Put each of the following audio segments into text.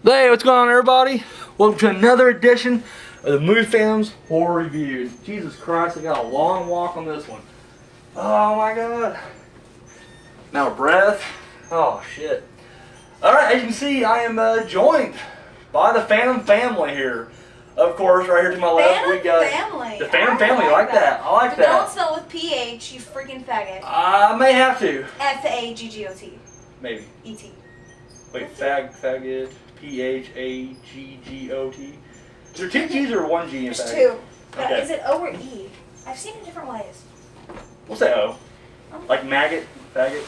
Hey, what's going on, everybody? Welcome to another edition of the Movie Fans Horror Review. Jesus Christ, I got a long walk on this one. Oh my god. Now a breath. Oh shit. Alright, as you can see, I am joined by the Phantom Phamily here. Of course, right here to my left, we got the Phantom Phamily. I like that. I like that. Don't spell with PH, you freaking faggot. I may have to. F-A-G-G-O-T. Maybe. E-T. Wait, faggot. P-H-A-G-G-O-T. Is there two G's or one G in There's faggot? two. But Okay. is it O or E? I've seen it different ways. We'll say O. Like maggot, faggot.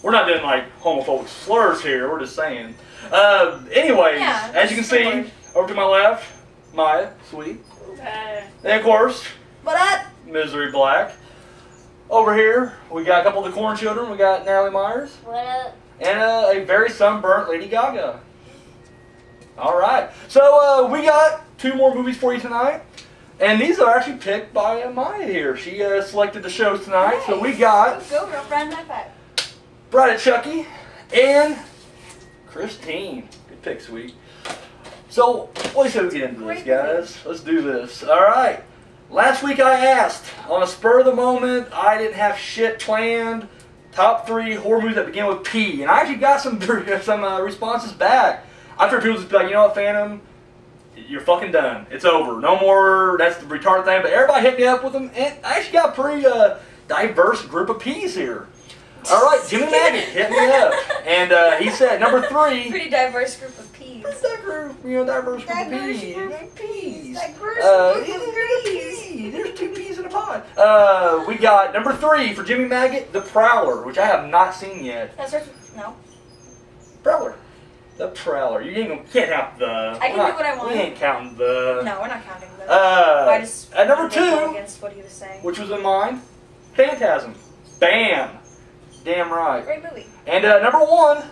We're not doing like homophobic slurs here, we're just saying. Anyways, Yeah, as you can see, word. over to my left, Maya, sweet. And of course, What up? Misery Black. Over here, we got a couple of the corn children. We got Natalie Myers. What up? And a very sunburnt Lady Gaga. Alright, so we got two more movies for you tonight. And these are actually picked by Maya here. She selected the shows tonight. Nice. So we got Go, girlfriend, high five. Bride of Chucky and Christine. Good pick, sweet. So, let's get into this, guys. Let's do this. Alright. Last week I asked, on a spur of the moment, I didn't have shit planned. Top 3 horror movies that begin with P. And I actually got some responses back. I figured people just be like, you know what, Phantom? You're fucking done. It's over. No more, that's the retarded thing. But everybody hit me up with them. And I actually got a pretty diverse group of P's here. Alright, Jimmy Maggot hit me up. And he said, number 3. Pretty diverse group of peas. What's that group? You know, diverse group of P's. P's. Diverse group of peas. There's 2 P's in a pod. We got number 3 for Jimmy Maggot, The Prowler, which I have not seen yet. That starts with, no. Prowler. The Prowler. You can't count the. I can do what I want. We ain't counting the. No, we're not counting the. I just at number go 2, against what he was saying. which was in mine, Phantasm. Bam. Damn right. Great movie. And number 1,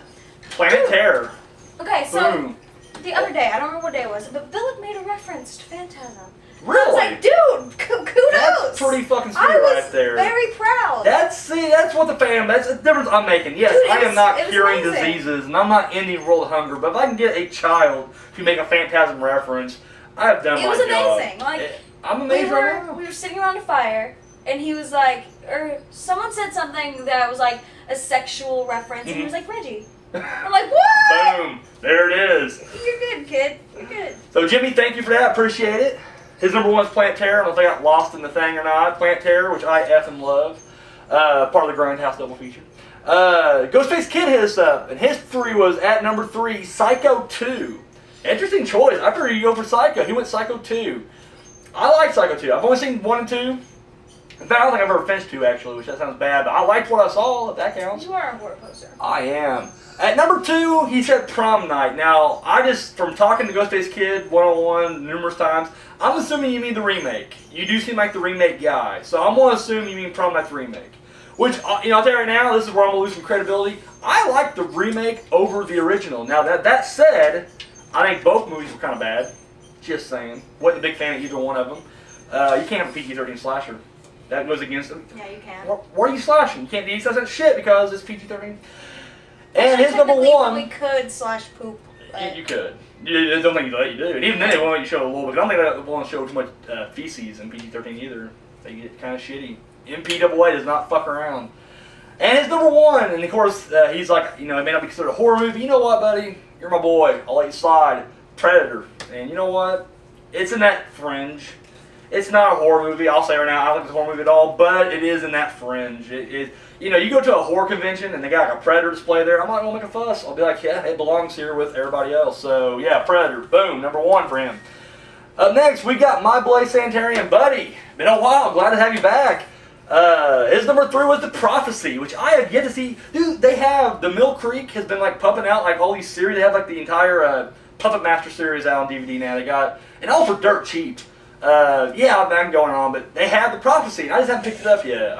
Planet Terror. Okay, so Boom. the other day, I don't remember what day it was, but Philip made a reference to Phantasm. Really? I was like, dude, kudos. That's pretty fucking sweet I was right there. very proud. That's what the that's the difference I'm making. Yes, Dude, I am not it was curing amazing. diseases, and I'm not ending world hunger. But if I can get a child to make a Phantasm reference, I have done my job. It was amazing. Like, I'm amazed right now. we were sitting around a fire, and he was like, or someone said something that was like a sexual reference, and he was like, Reggie. I'm like, what? Boom! There it is. You're good, kid. You're good. So Jimmy, thank you for that. Appreciate it. His number 1 is Planet Terror. I don't know if I got lost in the thing or not. Planet Terror, which I effing love. Part of the Grindhouse double feature. Ghostface Kid hit us up, and his 3 was at number 3, Psycho 2. Interesting choice. I figured you go for Psycho. He went Psycho 2. I like Psycho 2. I've only seen 1 and 2. In fact, I don't think I've ever finished 2 actually, which that sounds bad, but I liked what I saw, if that counts. You are a horror poster. I am. At number 2, he said Prom Night. Now, from talking to Ghostface Kid 101 numerous times, I'm assuming you mean the remake. You do seem like the remake guy. So I'm going to assume you mean Prom Night the remake. Which, I'll tell you right now, this is where I'm going to lose some credibility. I like the remake over the original. Now, that said, I think both movies were kind of bad. Just saying. Wasn't a big fan of either one of them. You can't have a PG-13 slasher. That goes against them. Yeah, you can. What are you slashing? You can't do that shit because it's PG-13. And his number 1. We could /poop. You could. I don't think they let you do. And even then, they won't let you show a little bit. I don't think they want to show too much feces in PG-13 either. They get kind of shitty. MPAA does not fuck around. And his number 1, and of course, he's like, it may not be considered a horror movie. You know what, buddy? You're my boy. I'll let you slide. Predator. And you know what? It's in that fringe. It's not a horror movie. I'll say right now, I don't think it's a horror movie at all, but it is in that fringe. You go to a horror convention and they got like a Predator display there. I'm not going to make a fuss. I'll be like, yeah, it belongs here with everybody else. So, yeah, Predator. Boom. Number 1 for him. Up next, we got My Blaze Sanitarian Buddy. Been a while. Glad to have you back. His number 3 was The Prophecy, which I have yet to see. Dude, they have, the Mill Creek has been like pumping out like all these series. They have like the entire Puppet Master series out on DVD now. They got, and all for dirt cheap. I'm going on, but they had The Prophecy, and I just haven't picked it up yet.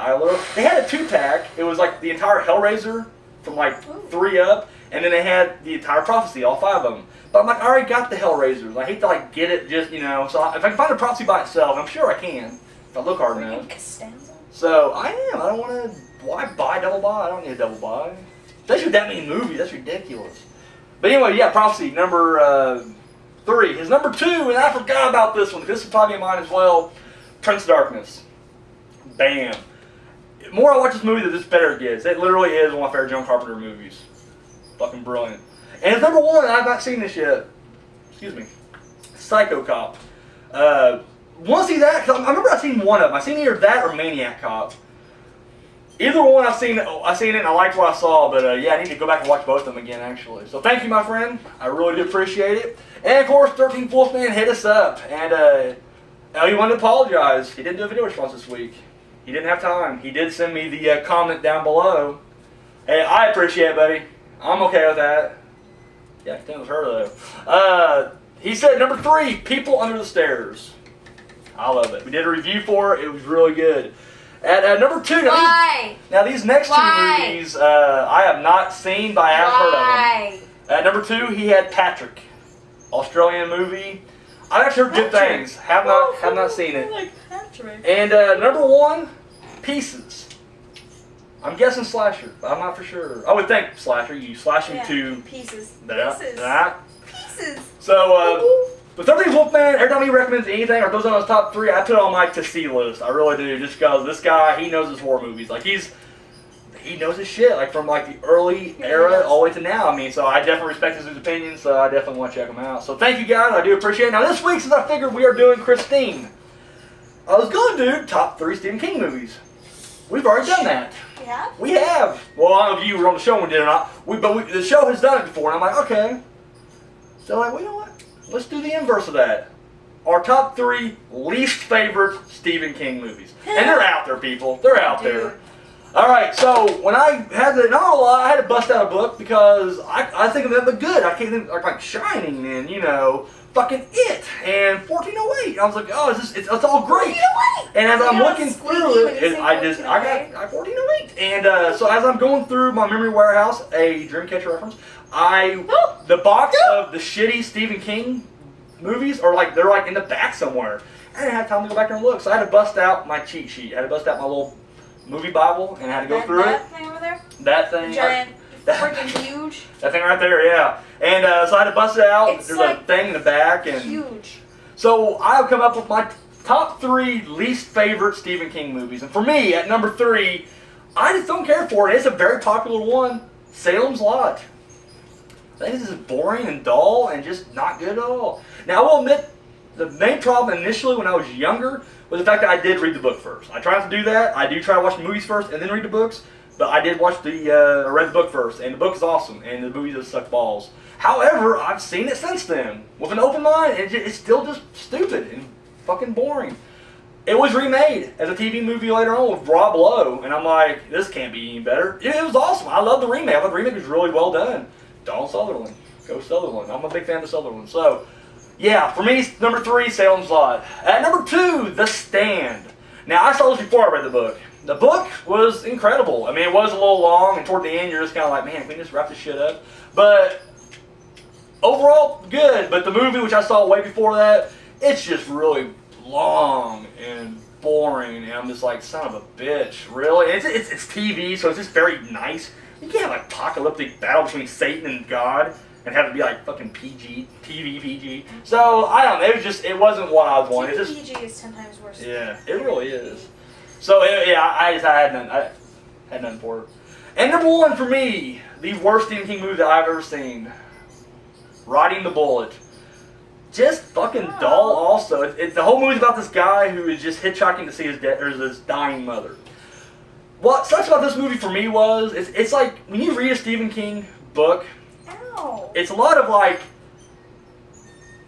They had a 2-pack. It was like the entire Hellraiser from like 3 up, and then they had the entire Prophecy, all 5 of them. But I'm like, I already got the Hellraisers. I hate to like get it just, so if I can find The Prophecy by itself, I'm sure I can, if I look hard enough. So, I don't want to, why buy double buy? I don't need a double buy. Especially with that many movies, that's ridiculous. But anyway, yeah, Prophecy, number 3. His number 2, and I forgot about this one. This is probably mine as well. Prince of Darkness. Bam. The more I watch this movie, the better it gets. It literally is one of my favorite John Carpenter movies. Fucking brilliant. And it's number 1, and I've not seen this yet. Excuse me. Psycho Cop. Want to see that? Because I remember I've seen one of them. I've seen either that or Maniac Cop. Either one I've seen it and I liked what I saw, but yeah, I need to go back and watch both of them again, actually. So thank you, my friend. I really do appreciate it. And of course, 13th Wolfman hit us up, and he wanted to apologize. He didn't do a video response this week. He didn't have time. He did send me the comment down below. Hey, I appreciate it, buddy. I'm okay with that. Yeah, that was her, though. He said, number 3, People Under the Stairs. I love it. We did a review for it. It was really good. At number 2, now these next 2 movies I have not seen, but I have heard of them. At number 2, he had Patrick, Australian movie. I've actually heard good things. Have not seen it. I like Patrick. And number 1, Pieces. I'm guessing slasher, but I'm not for sure. I would think slasher. You slash him to pieces. Pieces. So. But 13th Wolfman, every time he recommends anything or throws on his top 3, I put it on my to-see list. I really do, just because this guy, he knows his horror movies. Like, he knows his shit, like, from, like, the early era all the way to now. I mean, so I definitely respect his opinions, so I definitely want to check him out. So thank you, guys. I do appreciate it. Now, this week, since I figured we are doing Christine, I was going to do top 3 Stephen King movies. We've already done that. Yeah? We have. Well, I don't know if you were on the show when we did it or not. But the show has done it before, and I'm like, okay. So, like, well, you know what? Let's do the inverse of that. Our top 3 least favorite Stephen King movies. And they're out there, people. They're out there. Alright, so when I had to, not a lot, I had to bust out a book because I think of them as good. I can't think like Shining and, you know, fucking It and 1408. I was like, oh, it's all great. And as I'm looking through it, I got 1408. And so as I'm going through my memory warehouse, a Dreamcatcher reference, the box of the shitty Stephen King movies are like, they're like in the back somewhere. I didn't have time to go back there and look, so I had to bust out my cheat sheet. I had to bust out my little movie Bible and I had to go through it. That thing over there? That thing. Giant, freaking huge. That thing right there, yeah. And so I had to bust it out. It's There's like a thing in the back. And huge. So I've come up with my top 3 least favorite Stephen King movies. And for me, at number 3, I just don't care for it. It's a very popular one, Salem's Lot. I think this is boring and dull and just not good at all. Now, I will admit, the main problem initially when I was younger was the fact that I did read the book first. I tried to do that. I do try to watch the movies first and then read the books, but I did watch read the book first, and the book is awesome, and the movie just suck balls. However, I've seen it since then with an open mind, and it's still just stupid and fucking boring. It was remade as a TV movie later on with Rob Lowe, and I'm like, this can't be any better. It was awesome. I love the remake. I thought the remake was really well done. Donald Sutherland. Go Sutherland. I'm a big fan of Sutherland. So, yeah, for me, number 3, Salem's Lot. At number 2, The Stand. Now, I saw this before I read the book. The book was incredible. I mean, it was a little long, and toward the end, you're just kind of like, man, can we just wrap this shit up? But overall, good. But the movie, which I saw way before that, it's just really long and boring. And I'm just like, son of a bitch, really? It's TV, so it's just very nice. You can't have like apocalyptic battle between Satan and God and have it be like fucking PG, TV PG. So, I don't know, it wasn't what I was wanting. TV PG is 10 times worse. Yeah, it really is. So, yeah, I had none for it. And number 1 for me, the worst Stephen King movie that I've ever seen, Riding the Bullet. Just fucking dull also. The whole movie's about this guy who is just hitchhiking to see his dying mother. What sucks about this movie for me was, it's like, when you read a Stephen King book, it's a lot of like,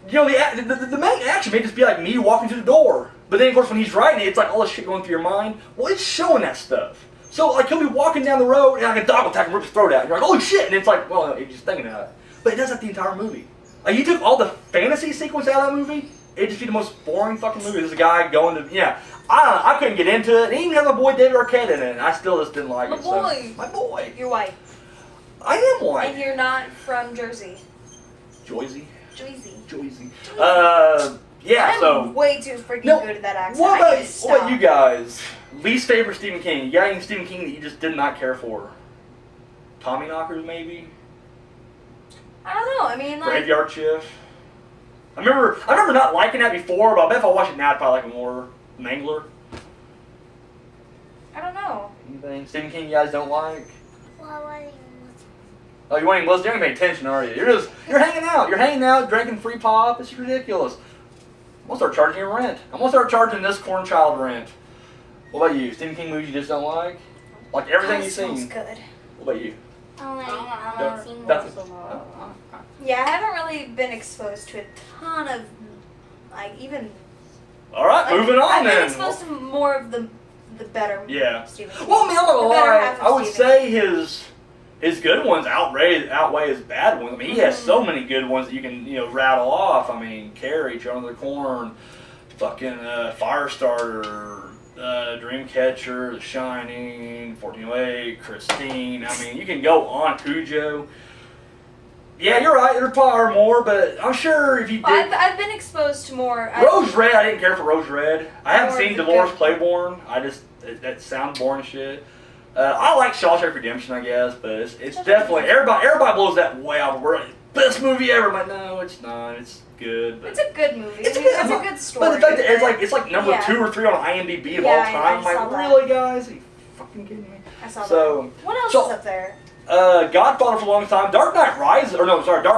you know, the main action may just be like me walking through the door. But then, of course, when he's writing it, it's like all this shit going through your mind. Well, it's showing that stuff. So, like, he'll be walking down the road, and like a dog will attack and rip his throat out. And you're like, holy shit! And it's like, well, no, he's just thinking about it. But it does that the entire movie. Like, you took all the fantasy sequence out of that movie, it'd just be the most boring fucking movie. There's a guy going to, I don't know, I couldn't get into it. It even had my boy David Arquette in it, and I still just didn't like it. Boy. My boy. You're white. I am white. And you're not from Jersey. Joyzy. Yeah, I'm way too freaking good at that accent. What about you guys? Least favorite Stephen King? You got any Stephen King that you just did not care for? Tommy Knockers, maybe? I don't know. I mean, like Graveyard Shift. I remember not liking that before, but I bet if I watch it now, I'd probably like it more. Mangler. I don't know. Anything Stephen King you guys don't like? Well, I Oh, you ain't listening? You're not paying attention, are you? You're hanging out. You're hanging out, drinking free pop. It's ridiculous. I'm gonna start charging you rent. I'm gonna start charging this corn child rent. What about you? Stephen King movies you just don't like? Like everything you've Smells seen. good. What about you? I Don't- haven't seen that's- most of them. Yeah, I haven't really been exposed to a ton of, like, even. All right, Like, moving on I've then. been exposed to more of the better. Yeah. Stephen King. Well, I mean, I'm not The gonna better lie. half of I would Stephen say his good ones outweigh his bad ones. I mean, he has Mhm. so many good ones that you can rattle off. I mean, Carrie, Children of the Corn, fucking Firestarter, Dreamcatcher, The Shining, 1408, Christine. I mean, you can go on. Cujo. Yeah, you're right. There probably are more, but I'm sure if you did. Well, I've been exposed to more. Rose Red, I didn't care for Rose Red. I haven't More seen of the Dolores good- Claiborne. That sounds boring as shit. I like Shawshank Redemption, I guess, but it's Shawshank definitely Redemption. everybody blows that way out of the world. Best movie ever. I'm like, no, it's not. It's good. But It's a good movie. It's I a mean, good- it's a good story. but the fact that it's like number Yeah. 2 or 3 on IMDb of Yeah, all I time. I'm saw like, that. really, guys? Are you fucking kidding me? I saw So- that. What else so- is up there? Godfather for a long time. Dark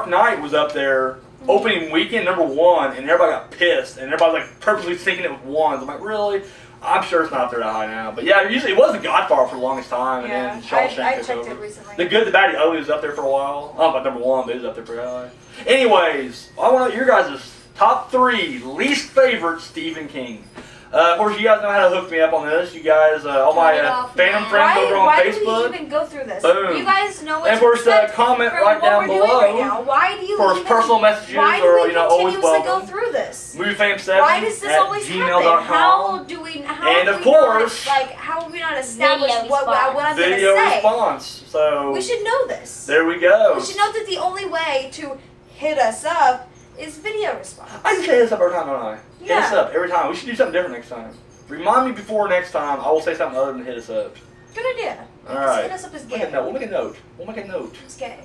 Knight was up there opening weekend #1, and everybody got pissed, and everybody like purposely thinking it was ones. I'm like, really? I'm sure it's not up there that high now, but yeah, usually it was the Godfather for the longest time, and Yeah, then Shawshank I took checked over. it recently. The Good, the Bad, the Ugly was up there for a while. I don't know about #1, but it was up there pretty high. Anyways, I want your guys' top 3 least favorite Stephen King. Of course, you guys know how to hook me up on this. You guys, all my Turn it off Phantom now. friends over on why Facebook. do we even go through this? Boom. You guys know what And of to course, expect comment from right what down we're doing below right now. Why do you for even, personal messages why do or, we always continuously go welcome. through this? MovieFame7 Why does this at always happen? gmail.com. How do we? How And have of we course, not, how have we not established Video what I'm going to Video say? response. So We should know this. there we go. We should know that the only way to hit us up is video response. I just say this up every time, don't I? Hit Yeah. us up every time. We should do something different next time. Remind me before next time. I will say something other than hit us up. Good idea. All Just right. hit us up as We'll make a gay. note. We'll make a note. We'll make a note. It's gay.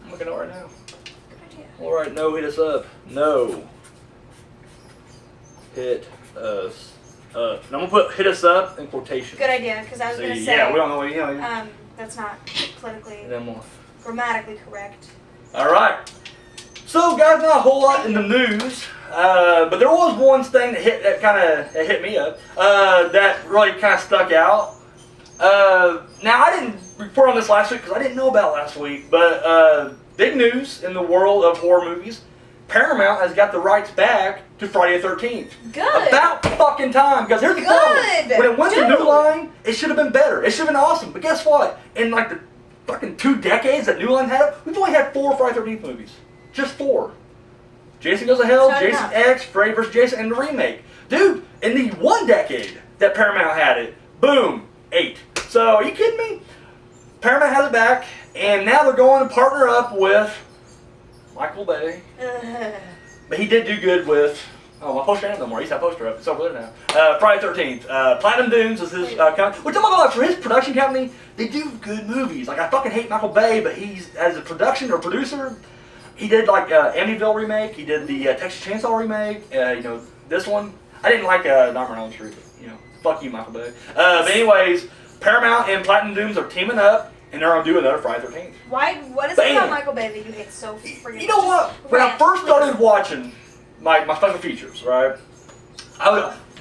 We'll make a note right now. Good idea. All right. No, hit us up. No. Hit us up. And I'm gonna put hit us up in quotations. Good idea, because I was going to say. Yeah, we don't know what that's not politically, and then we'll- grammatically correct. All right. So, guys, not a whole lot in the news, but there was one thing that kind of hit me up that really kind of stuck out. Now, I didn't report on this last week because I didn't know about it last week, but big news in the world of horror movies: Paramount has got the rights back to Friday the 13th. Good. About fucking time, because here's the problem: Good. when it went to Dude. New Line, it should have been better. It should have been awesome. But guess what? In like the fucking 2 decades that New Line had it, we've only had 4 Friday the 13th movies. Just 4. Jason Goes to Hell, Not Jason enough. X, Freddy vs. Jason, and the remake. Dude, in the 1 decade that Paramount had it, boom, 8. So, are you kidding me? Paramount has it back, and now they're going to partner up with Michael Bay. But he did do good with, my poster ain't no more. He's that poster up. It's over there now. Friday the 13th. Platinum Dunes is his company. Which I'm not gonna lie, for his production company, they do good movies. Like, I fucking hate Michael Bay, but he's, as a production or producer, he did like Amityville remake. He did the Texas Chainsaw remake. This one. I didn't like Nightmare on Elm Street. But, fuck you, Michael Bay. But anyways, Paramount and Platinum Dunes are teaming up, and they're gonna do another Friday the 13th. What is it Bam. about Michael Bay that you hate so freaking You know what? When I first started watching my special features, right?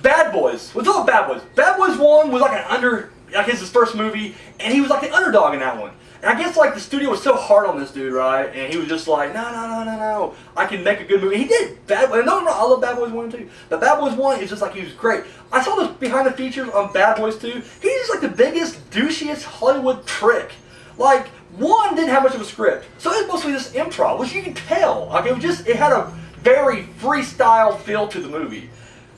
Bad Boys. What's up with Bad Boys? Bad Boys 1 was like his first movie, and he was like the underdog in that one. And I guess like the studio was so hard on this dude, right? And he was just like, no, I can make a good movie. He did. Bad Boys. No, I love Bad Boys 1 and 2. But Bad Boys 1 is just like, he was great. I saw this behind the features on Bad Boys 2. He's just like the biggest, douchiest Hollywood prick. Like, 1 didn't have much of a script. So it was mostly just improv, which you can tell. Like, it had a very freestyle feel to the movie.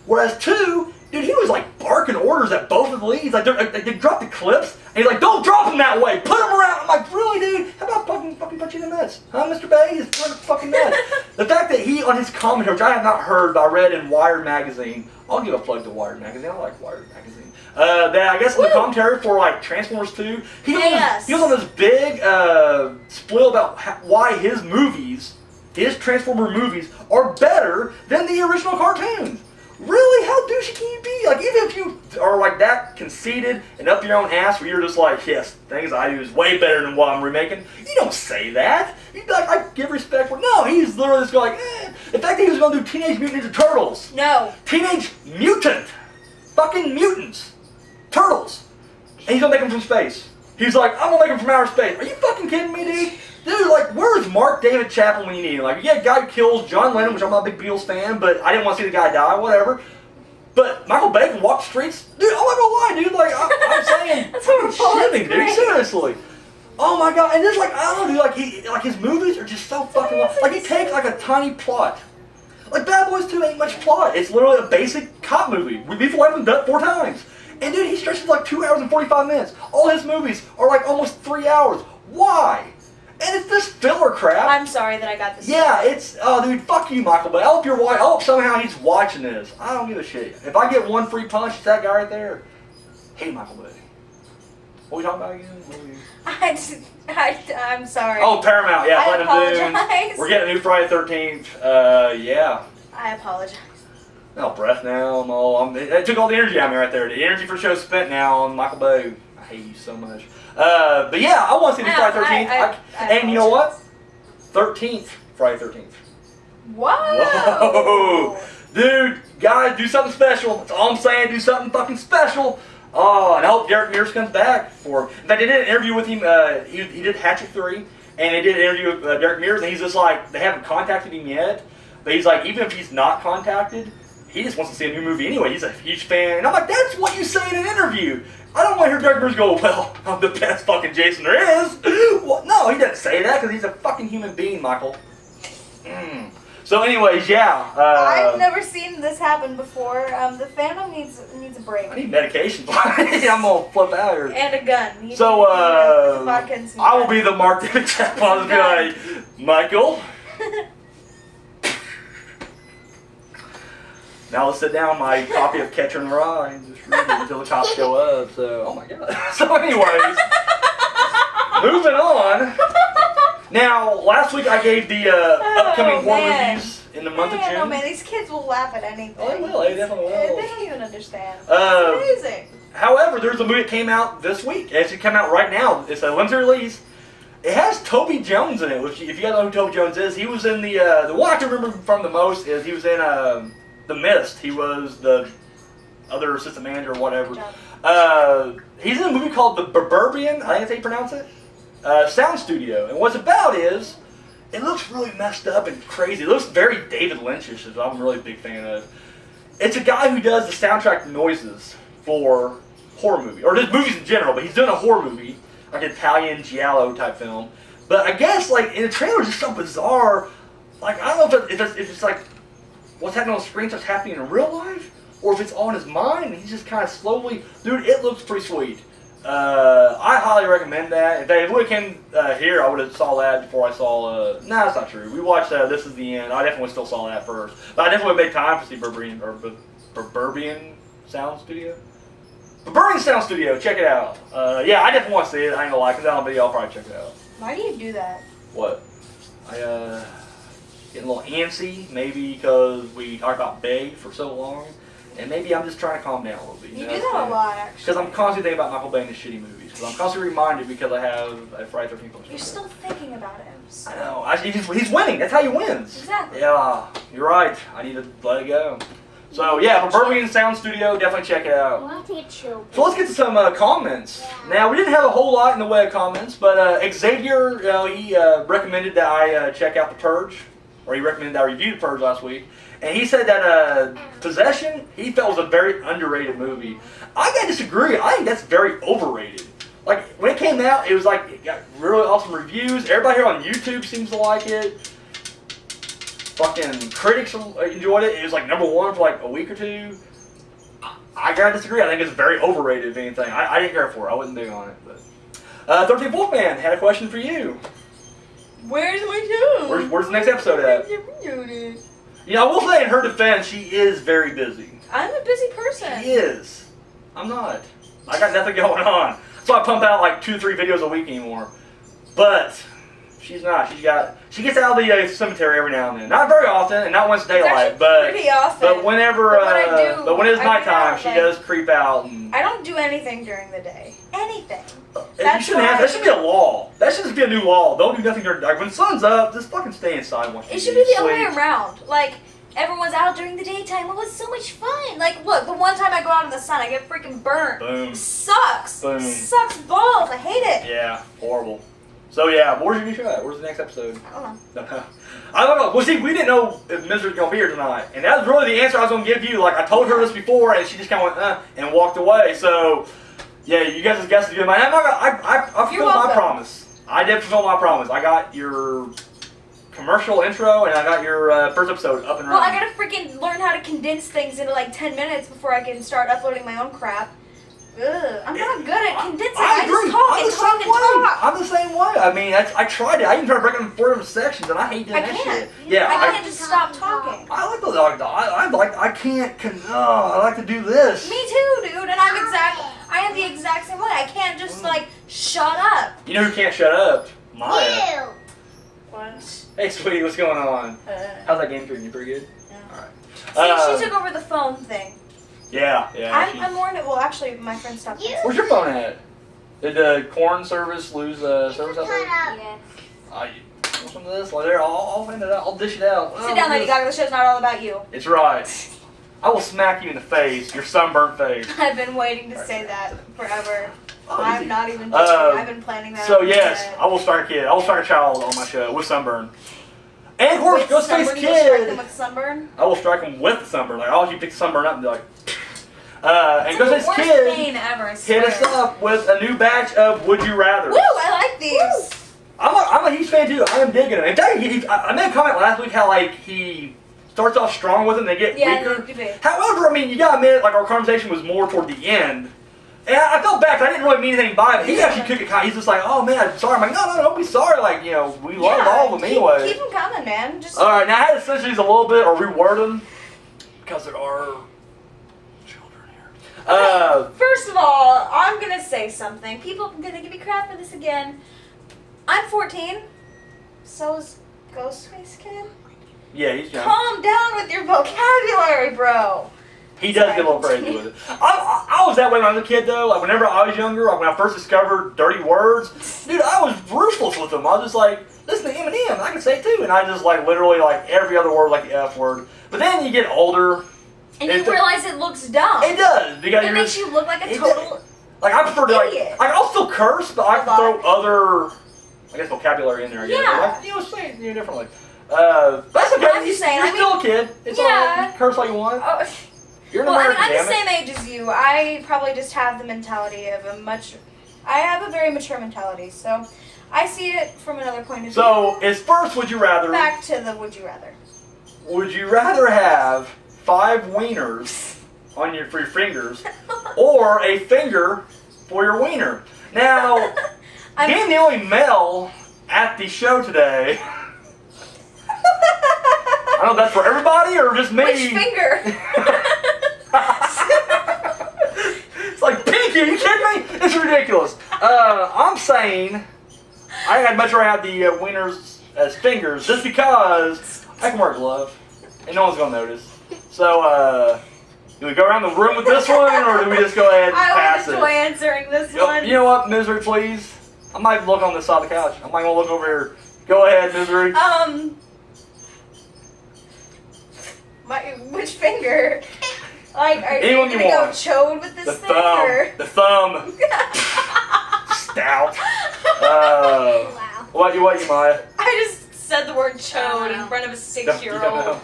Whereas 2, dude, he was like barking orders at both of the leads. Like, they dropped the clips, and he's like, don't drop them that way, put them around. I'm like, really, dude? How about fucking punch you in the nuts? Huh, Mr. Bay? He's fucking nuts. The fact that he, on his commentary, which I have not heard, but I read in Wired magazine, I'll give a plug to Wired magazine. I like Wired magazine. That I guess in the commentary for like Transformers 2, he was on this big spiel about why his Transformer movies, are better than the original cartoons. Really? How douchey can you be? Like, even if you are like that conceited and up your own ass where you're just like, yes, things I do is way better than what I'm remaking, you don't say that. You'd be like, I give respect for. No, he's literally just going like, The fact that he was going to do Teenage Mutant Ninja Turtles. No. Teenage Mutant. Fucking mutants. Turtles. And he's going to make them from space. He's like, I'm going to make them from outer space. Are you fucking kidding me, dude? Dude, like, where is Mark David Chapman when you need him? Like, yeah, guy who kills John Lennon, which I'm not a big Beatles fan, but I didn't want to see the guy die, whatever. But Michael Bay can walk the streets. Dude, I'm not gonna lie, dude. Like, I'm saying, that's what shit me, dude. Seriously. Oh my god. And just like, I don't know, dude, like his movies are just so fucking like he takes like a tiny plot. Like Bad Boys 2 ain't much plot. It's literally a basic cop movie. We've watched them 4 times. And dude, he stretches like 2 hours and 45 minutes. All his movies are like almost 3 hours. Why? And it's this filler crap. I'm sorry that I got this. Yeah, it's, oh dude, fuck you, Michael Bay. I hope somehow he's watching this. I don't give a shit. If I get one free punch, it's that guy right there. Hey, Michael Bay. What are we talking about again? I'm sorry. Oh, Paramount, yeah, I Phantom apologize. We're getting a new Friday 13th. Yeah. I apologize. No breath now. It took all the energy out of me right there. The energy for the show spent now on Michael Bay. I hate you so much. But yeah, I want to see the Friday 13th. And you know what? 13th, Friday 13th. Whoa! Dude, guys, do something special. That's all I'm saying. Do something fucking special. Oh, and I hope Derek Mears comes back for. In fact, they did an interview with him. He did Hatchet 3, and they did an interview with Derek Mears, and he's just like, they haven't contacted him yet, but he's like, even if he's not contacted, he just wants to see a new movie anyway. He's a huge fan, and I'm like, that's what you say in an interview. I don't want to hear Derek Mears go, well, I'm the best fucking Jason there is. Well, no, he doesn't say that because he's a fucking human being, Michael. So anyways, yeah. I've never seen this happen before. The Phantom needs a break. I need medication. I'm going to flip out here. And a gun. So, I will be the Mark David Chapman guy. Michael. Now let's sit down my copy of Catcher in the Rye and just read it until the cops show up. So, oh my god. So anyways, moving on. Now, last week I gave the upcoming horror movies in the month of June. Oh man, these kids will laugh at anything. Oh, they will. They definitely will. They don't even understand. It's amazing. However, there's a movie that came out this week. It actually came out right now. It's a limited release. It has Toby Jones in it, which, if you guys know who Toby Jones is, he was in the one I can remember from the most is he was in The Mist. He was the other assistant manager or whatever. He's in a movie called The Burberbian, I think that's how you pronounce it, sound studio. And what's it about is, it looks really messed up and crazy. It looks very David Lynch-ish, which I'm really a big fan of. It's a guy who does the soundtrack noises for horror movies, or just movies in general, but he's doing a horror movie, like an Italian giallo type film. But I guess, like, in the trailer, it's just so bizarre. Like, I don't know if it's like, what's happening on screen starts happening in real life, or if it's on his mind, and he's just kind of slowly... Dude, it looks pretty sweet. I highly recommend that. If it would have came here, I would have saw that before I saw... No, that's not true. We watched This Is the End. I definitely still saw that first. But I definitely would make time to see Burberbian Sound Studio. Burberbian Sound Studio, check it out. Yeah, I definitely want to see it. I ain't gonna lie, because on video, I'll probably check it out. Why do you do that? What? Getting a little antsy, maybe because we talked about Bay for so long, and maybe I'm just trying to calm down a little bit. You do that a lot, actually. Because I'm constantly thinking about Michael Bay and his shitty movies. Because I'm constantly reminded because I have a Friday 13th poster. You're still thinking about him. I know. He's winning. That's how he wins. Exactly. Yeah, you're right. I need to let it go. So yeah, Burberbian Sound Studio, definitely check it out. So let's get to some comments. Now, we didn't have a whole lot in the way of comments, but Xavier, he recommended that I check out The Purge. Or he recommended that I review The Purge last week. And he said that Possession, he felt was a very underrated movie. I gotta disagree. I think that's very overrated. Like, when it came out, it was like, it got really awesome reviews. Everybody here on YouTube seems to like it. Fucking critics enjoyed it. It was like #1 for like a week or two. I gotta disagree. I think it's very overrated, if anything. I didn't care for it. I wasn't big on it. But 13th Wolfman had a question for you. Where's my show? Where's the next episode at? You know, I will say in her defense, she is very busy. I'm a busy person. She is. I'm not. I got nothing going on. So I pump out like 2 or 3 videos a week anymore. But she's not. She gets out of the cemetery every now and then. Not very often, and not once daylight, but pretty often. But whenever, But what I do, but when it's I nighttime, get out, she like- does creep out. And I don't do anything during the day. Anything. you That's shouldn't have. why- That should be a law. That should just be a new law. Don't do nothing during. Like when the sun's up, just fucking stay inside. Once It should be the other way around. Like, everyone's out during the daytime. Oh, it's so much fun. Like, look, the one time I go out in the sun, I get freaking burnt. Boom. Sucks. Boom. Sucks balls. I hate it. Yeah, horrible. So yeah, where's your new show at? Where's the next episode? I don't know. I don't know. Well, see, we didn't know if Misery's gonna be here tonight, and that was really the answer I was gonna give you. Like I told her this before, and she just kind of went and walked away. So yeah, you guys just guessed a good man. I fulfilled my welcome. promise. I did fulfill my promise. I got your commercial intro, and I got your first episode up and Well, running. I gotta freaking learn how to condense things into like 10 minutes before I can start uploading my own crap. Ugh, I'm not good at condensing. I agree. just talk I'm and the talk same and way. talk. I'm the same way. I mean, I tried it. I even tried to break them in 4 different sections, and I hate doing I that can't. shit. Yeah, I can't just stop talking. I like the dog. I can't. I like to do this. Me too, dude. And I am the exact same way. I can't just like shut up. You know who can't shut up? Maya. You. What? Hey, sweetie, what's going on? How's that game treating you? Pretty good. Yeah. All right. See, she took over the phone thing. Yeah. I'm more into. Well, actually, my friend stopped. You- Where's your phone at? Did the corn service lose service out there? Yeah. Want some of this? Well, there, I'll find it out. I'll dish it out. Sit down, Lady Gaga. The show's not all about you. It's right. I will smack you in the face, your sunburnt face. I've been waiting to say that forever. Oh, I'm easy. not even joking. I've been planning that. So out in my yes, head. I will start a kid. I will start a child on my show with sunburn. And of course, With Ghostface sunburn, you'll strike them Kid. with sunburn. I will strike him with the sunburn. Like I'll actually pick the sunburn up and be like. And It's the Ghostface worst Kid pain ever. I swear. hit us up with a new batch of Would You Rather. Woo! I like these. I'm a huge fan too. I am digging him. In fact, I made a comment last week how like he starts off strong with them, they get Yeah, weaker. they do. However, I mean, you gotta admit, like our conversation was more toward the end. And I felt bad 'cause I didn't really mean anything by it. But he actually took it kind. He's just like, oh man, I'm sorry. I'm like, no, don't be sorry. Like, you know, we love all of them anyway. Keep them coming, man. Just All right, now I had to switch these a little bit or reword them because there are children here. First of all, I'm gonna say something. People are gonna give me crap for this again. I'm 14. So's Ghostface Kid. Yeah, he's young. Calm down with your vocabulary, bro. He does get a little crazy with it. I was that way when I was a kid though. Like whenever I was younger, like when I first discovered dirty words, dude, I was ruthless with them. I was just like, listen to Eminem, I can say it too, and I just like literally like every other word like the F word. But then you get older. And you realize it looks dumb. It does because It you're makes just, you look like a it total. like I prefer to like idiot. I'll still curse, but I can throw other I guess vocabulary in there. I guess. Yeah. Like, you know, say it differently. That's okay. I'm just saying, You're I still a kid. It's all right. You can curse all you want. Oh, You're an well, I mean, American, I'm the damn it. same age as you. I probably just have the mentality of I have a very mature mentality, so I see it from another point of view. So, it's first, would you rather? Back to the would you rather. Would you rather have 5 wieners for your fingers, or a finger for your wiener? Now, being the only male at the show today, I don't know if that's for everybody or just me. Which finger? It's like, Pinky, are you kidding me? It's ridiculous. I'm saying I'd much rather have the wieners as fingers just because I can wear a glove and no one's going to notice. So, do we go around the room with this one or do we just go ahead and I pass would it? enjoy answering this one. You know what, Misery, please? I might look on this side of the couch. I might want to look over here. Go ahead, Misery. Which finger? Like, are you Anyone gonna you go want. chode with this The thing? thumb. Or? The thumb. Stout. Wow. What you, Maya? I just said the word chode in front of a 6-year-old.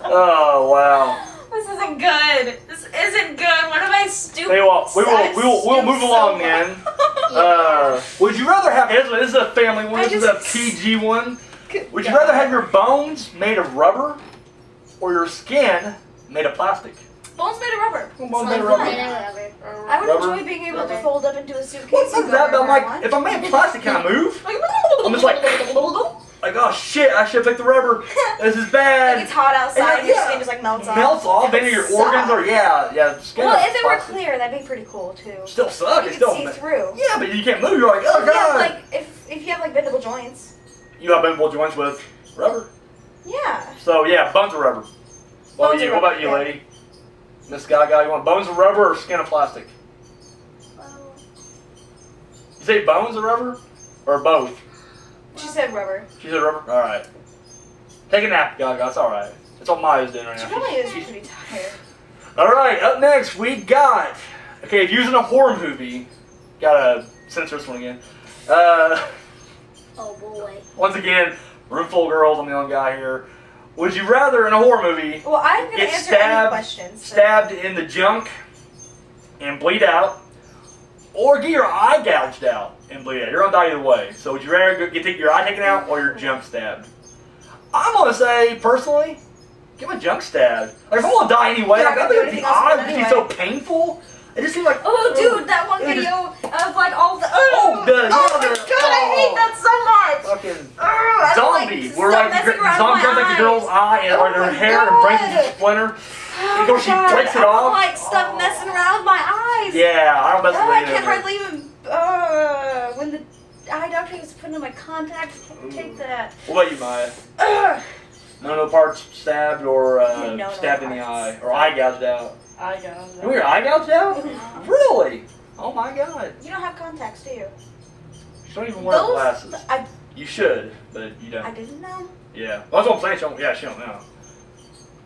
Oh, wow. This isn't good. This isn't good. What am I stupid? Tell you what, we'll move along then. Would you rather have, this is a family one, this is a PG one. Would you rather have your bones made of rubber or your skin made of plastic? Bones made of rubber. Bones made of rubber. I would Rubber. enjoy being able to fold up into a suitcase. What's and go that? But I'm wherever I like, want. if I'm made of plastic, can I move? I'm just like, Like, oh shit, I should have picked the rubber. This is bad. Like it's hot outside and your Yeah. skin just like melts off. Melts off, then your organs are, skin. Well, if it were clear, that'd be pretty cool too. Still suck. You It's could still see through. Yeah, but you can't move. You're like, oh Well, god. yeah, like if you have like bendable joints. You have bendable joints with rubber. Yeah. So yeah, bones of rubber. What Bones of about rubber, you, yeah. lady? Miss Gaga, you want bones of rubber or skin of plastic? You say bones of rubber or both? She said rubber. She said rubber. All right. Take a nap, Gaga. It's all right. That's what Maya's doing right She now. probably is pretty tired. All right. Up next, we got. Okay, if you're using a horror movie, gotta censor this one again. Oh boy. Once again, room full of girls. I'm the only guy here. Would you rather in a horror movie Well, I'm gonna get answer any questions. So. stabbed in the junk and bleed out, or get your eye gouged out and bleed out? You're gonna die either way. So would you rather get your eye taken out or your junk stabbed? I'm gonna say personally, get my junk stabbed. Like if I'm gonna die anyway, You're like, not I gonna do think the anything else eye with would it be so painful. It just seems like Oh, dude, that one it just- video of like all the. Oh, the- oh my god, I hate that so much. fucking I don't zombie. like Where stuff like messing around zombie my grabs like the girl's eyes. eye and, or Oh her my hair and breaks it God. into splinter. Oh You know, my she God, breaks it I don't off. like stuff Oh. messing around with my eyes. Yeah, I don't mess with I it can't either. hardly even. When the eye doctor was putting in my contacts, I can't take that. What about you, Maya? Ugh. None of the parts stabbed or Yeah, no stabbed in the parts. eye or eye gouged out. I got You want your eye gouged out? Mhm. Really? Oh my god. You don't have contacts, do you? You don't even wear Those- glasses. I You should, but you don't. didn't know. Yeah. That's what I'm saying. She don't, yeah, she don't know.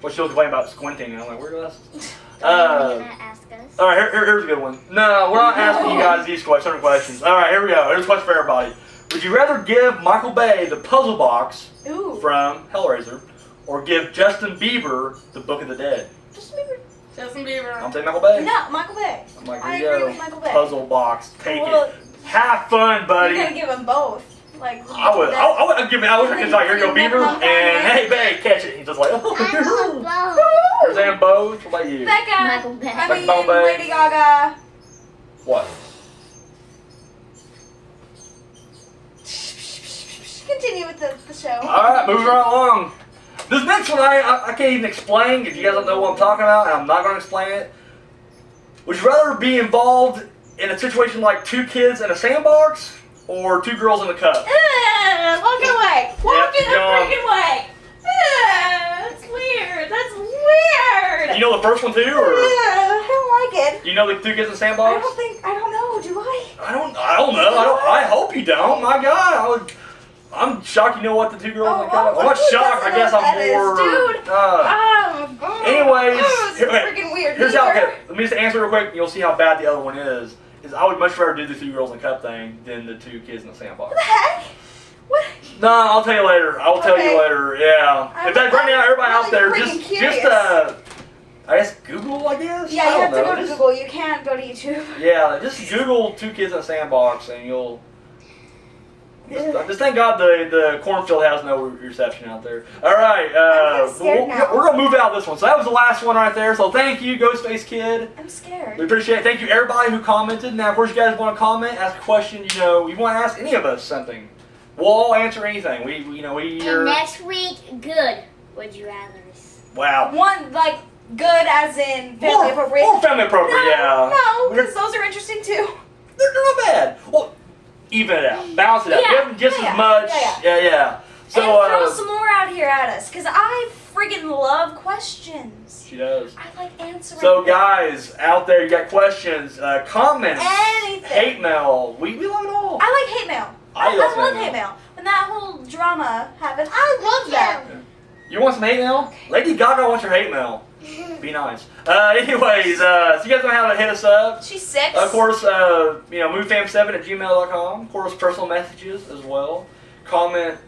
What she was complaining about squinting, and I'm like, wear glasses? Are you gonna ask us? All right, here's a good one. No, we're not asking you guys these certain questions. All right, here we go. Here's a question for everybody. Would you rather give Michael Bay the puzzle box Ooh. from Hellraiser, or give Justin Bieber the Book of the Dead? Just maybe. Justin Bieber. I'm saying Michael Bay. No, Michael Bay. I'm like, I here you agree go. with Michael Bay. Puzzle box. Take Well, it. Have fun, buddy. You're gonna give them both. Like I would. I would give me. I wish I could like, here you go, Bieber, and hey, Bay, catch it. He's just like, I oh. love both. You're saying both. What about you? Becca. Michael Bay. I mean, Michael Bay. Lady Gaga. What? Continue with the show. All right, moving right along. This next one, I can't even explain. If you guys don't know what I'm talking about, and I'm not going to explain it. Would you rather be involved in a situation like two kids in a sandbox or two girls in a cup? Walk away. Walk Yep, the yawn. freaking way. That's weird. That's weird. You know the first one too, or I don't like it. you know the two kids in a I sandbox? don't know. Do I? I don't know. I hope you don't. My God, I'm shocked you know what the two girls in the cup. I'm not who shocked. I doesn't guess know I'm what that is, more. dude. Anyways, it's here- freaking weird. Here's how. Neither. Okay, let me just answer real quick. You'll see how bad the other one is. I would much rather do the two girls in the cup thing than the two kids in the sandbox. What the heck? What? No, I'll tell you later. I will tell you Okay. later. Yeah. I'm- In fact, right now, everybody I'm out there, really just curious. I guess Google. I guess. Yeah, I you don't have to know. go to Just- Google. You can't go to YouTube. Yeah, just Google two kids in a sandbox, and you'll. Just thank God the cornfield has no reception out there. All right, I'm scared now. we're gonna move out this one. So that was the last one right there. So thank you, Ghostface Kid. I'm scared. We appreciate it. Thank you everybody who commented. Now, of course, you guys want to comment, ask a question. You know, you want to ask any of us something. We'll all answer anything. We And are. next week, good. Would you rather? Wow. One like good as in family appropriate. More family appropriate. No, Yeah. no, We're- because those are interesting too. They're not bad. Well, even it out, balance it out. Yeah, Give them just yeah, as much. yeah. So and throw some more out here at us, because I friggin' love questions. she does. I like answering. So guys out there, you got questions, comments, Anything. hate mail. We love it all. I like hate mail. I love love hate hate mail. When that whole drama happened, I love that. You want some hate mail? Lady Gaga wants your hate mail. Be nice. Anyways, so you guys know how to hit us up. She's 6. Of course, movefam7@gmail.com. Of course, personal messages as well. Comment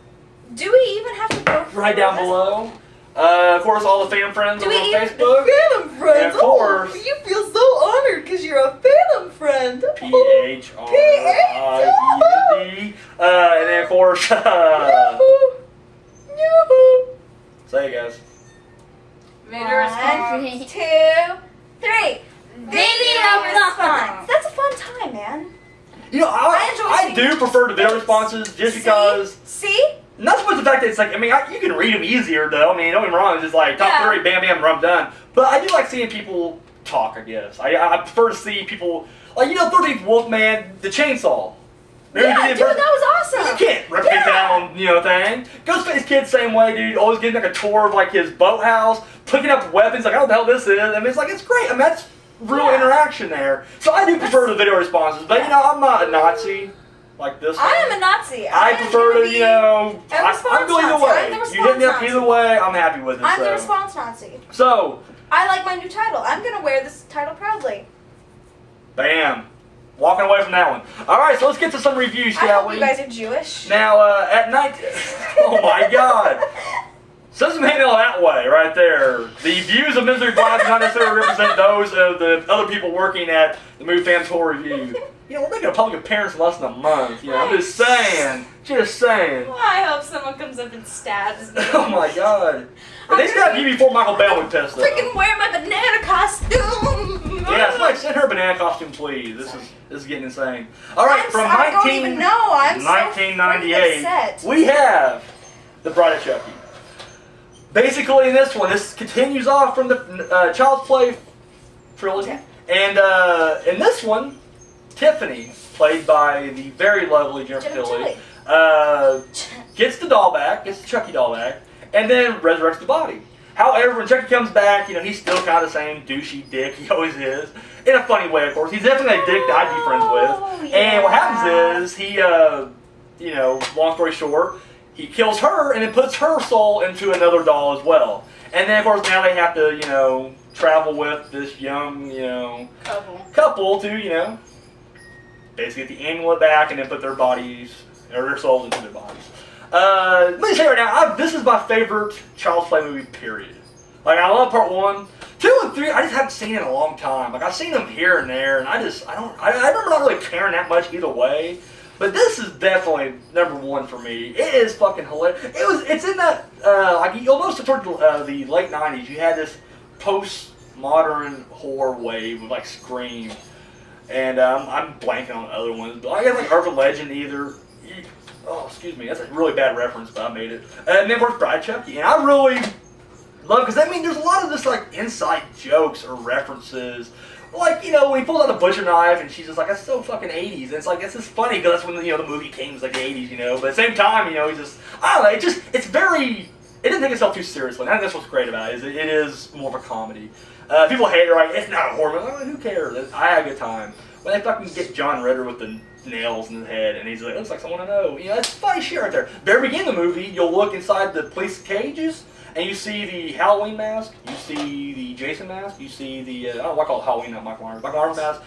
Do we even have to go through right down this? below. Of course, all the fan friends Do over we on even Facebook. Phantom friends? And of course- Oh, you feel so honored because you're a Phantom friend. PHRIEND. And then, of course, Yahoo! Yahoo! say it, guys. Vigorous 1, 2, 3. Baby response. That's a fun time, man. You know, I enjoy I seeing do prefer the video responses just because. See? Not so much the fact that it's like, I mean, you can read them easier though. I mean, don't get me wrong, it's just like top 3, bam, bam, I'm done. But I do like seeing people talk, I guess. I prefer to see people, like, 13th Wolfman, the chainsaw. Yeah, dude, that was awesome. You can't replicate that on, thing. Ghostface Kid, same way, dude. Always getting like a tour of like his boathouse, picking up weapons, like, I don't know what the hell this is. I mean, it's like, it's great. I mean, that's real interaction there. So I do prefer the video responses, but I'm not a Nazi like this one. I am a Nazi. I prefer to, I'm going either way. You hit me up either way, I'm happy with it. I'm the response Nazi. So. I like my new title. I'm going to wear this title proudly. Bam. Walking away from that one. All right, so let's get to some reviews, shall we? I hope you guys are Jewish. Now, at night... Oh, my God. Says some handle that way, right there. The views of Misery Blog do not necessarily represent those of the other people working at the Movie Fan Tour Review. We're making a public appearance in less than a month. I'm just saying. Just saying. Well, I hope someone comes up and stabs me. Oh, my God. They stabbed you before Michael Bell would test that. Freaking wear my banana costume. Yeah, somebody send her a banana costume, please. This is getting insane. All right, from I don't even know. I'm 1998, so we have The Bride of Chucky. Basically, in this one, this continues off from the Child's Play trilogy, and in this one, Tiffany, played by the very lovely Jennifer Tilly, gets the doll back, gets the Chucky doll back, and then resurrects the body. However, when Chucky comes back, he's still kind of the same douchey dick he always is. In a funny way, of course. He's definitely a dick that I'd be friends with. Yeah. And what happens is, he, long story short, he kills her and then puts her soul into another doll as well. And then, of course, now they have to, travel with this young, couple to, basically get the amulet back and then put their bodies, or their souls into their bodies. Let me say right now, this is my favorite Child's Play movie, period. Like, I love part 1. 2 and 3, I just haven't seen it in a long time. Like, I've seen them here and there, and I remember not really caring that much either way. But this is definitely number 1 for me. It is fucking hilarious. It's in that, you'll notice toward the late 90s, you had this post-modern horror wave with, like, Scream. And I'm blanking on the other ones. But I got, like, Urban Legend either. Oh, excuse me, that's a really bad reference, but I made it. And then, of course, Bride Chucky. And I really love, because, there's a lot of this, like, inside jokes or references. Like, when he pulls out the butcher knife, and she's just like, that's so fucking 80s. And it's like, this is funny, because that's when, the movie came, it was like the 80s, But at the same time, he's just, I don't know, it's very, it doesn't take itself too seriously. And I think that's what's great about it, is it is more of a comedy. People hate it, like, it's not a horror movie. Who cares? I had a good time. When they fucking get John Ritter with the nails in his head, and he's like, looks like someone I know. That's funny shit right there. Very beginning of the movie, you'll look inside the police cages, and you see the Halloween mask, you see the Jason mask, you see the, I don't know why I call it Halloween, not Michael Myers mask,